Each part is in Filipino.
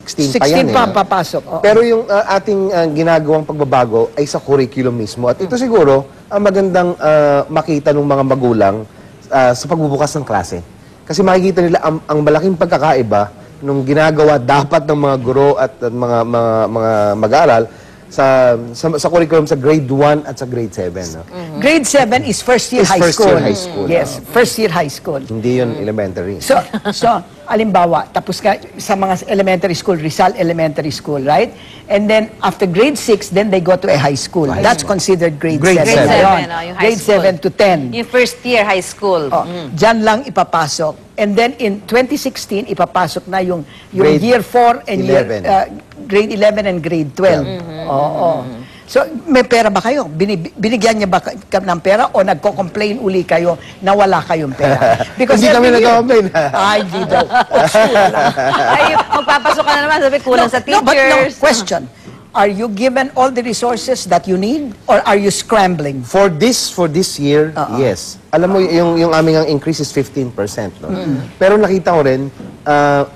16 pa yan. 16 pa papasok. Oo. Pero yung ating ginagawang pagbabago ay sa curriculum mismo. At ito siguro, ang magandang makita ng mga magulang sa pagbubukas ng klase. Kasi makikita nila ang malaking pagkakaiba nung ginagawa dapat ng mga guro at mga mag-aaral sa curriculum sa grade 1 at sa grade 7. No? Grade 7 is first year Is high first school. year high school. Yes, first year high school. Hindi yun elementary. So, alimbawa, tapos ka sa mga elementary school, Rizal Elementary School, right? And then, after grade 6, then they go to a high school. That's considered grade 7. Grade Grade 7, Ayun. yung high Grade school. 7 to 10. Yung first year high school. Oh, Diyan lang ipapasok. And then, in 2016, ipapasok na yung Grade year 4 and 11. grade 11 and grade 12. Oo. So, may pera ba kayo? Binigyan niya ba ng pera o nagko-complain uli kayo na wala kayong pera? Hindi kami every year- nagko-complain. Ay, di daw. Wala. Ay, magpapasok ka na naman, sabi kulang sa No, but no, teachers. question. Are you given all the resources that you need or are you scrambling? For this year, yes. Alam mo, yung aming ang increase is 15%. No? Pero nakita ko rin,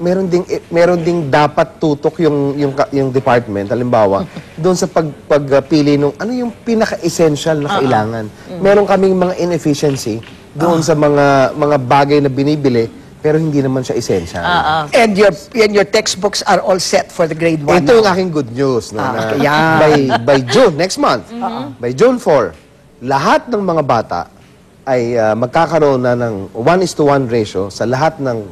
meron ding dapat tutok yung department, halimbawa, doon sa pagpili nung ano yung pinaka-essential na kailangan. Meron kaming mga inefficiency doon sa mga bagay na binibili, pero hindi naman siya essential. And your textbooks are all set for the grade 1. Ito yung aking good news. No, na okay, yan. by June, next month, by June 4, lahat ng mga bata ay magkakaroon na ng 1:1 ratio sa lahat ng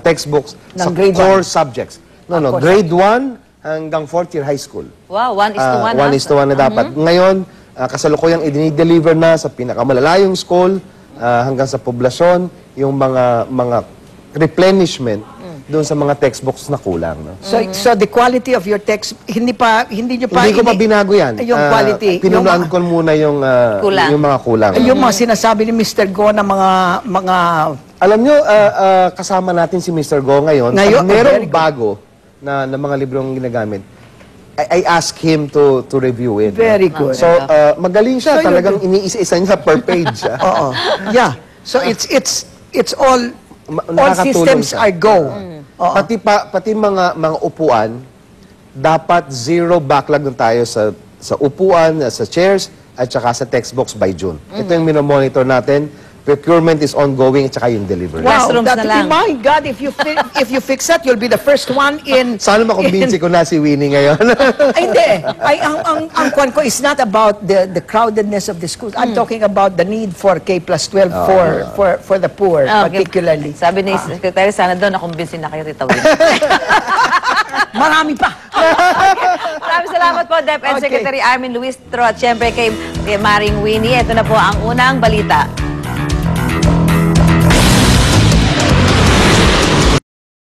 textbooks Ng sa grade core subjects. No, core grade 1 hanggang 4th year high school. Wow, 1:1. 1:1 na dapat. Ngayon, kasalukuyang i-deliver na sa pinakamalalayong school hanggang sa poblasyon yung mga replenishment doon sa mga textbooks na kulang. No? So the quality of your text, hindi nyo pa... Hindi ko pa binago yan. Yung quality. Pinunuan ko muna yung Kulang. yung mga kulang. Yung mga sinasabi ni Mr. Go na mga Alam nyo, kasama natin si Mr. Go ngayon. Ngayon? Pag merong Very good. bago na mga librong ginagamit, I ask him to review it. Very good. So, magaling siya. So, Talagang iniisa-isa niya per page. Oo. Yeah. So it's all Nakakatulong systems siya. are go. Oo. Pati mga upuan, dapat zero backlog na tayo sa upuan, sa chairs, at saka sa textbooks by June. Ito yung minomonitor natin. Procurement is ongoing, at saka yung delivery. Wow, Classrooms na lang. my God, if you fix that, you'll be the first one in... Sana makumbinsi ko na si Winnie ngayon. Ay, hindi. Ang kwan ko is not about the crowdedness of the schools. I'm talking about the need for K+12 for the poor, Okay. particularly. Sabi ni Secretary, sana daw nakumbinsin na kayo, Tita Win. Marami pa. Maraming salamat po, DepEd Okay. Secretary Armin Luistro at syempre kay Maring Winnie. Ito na po ang unang balita.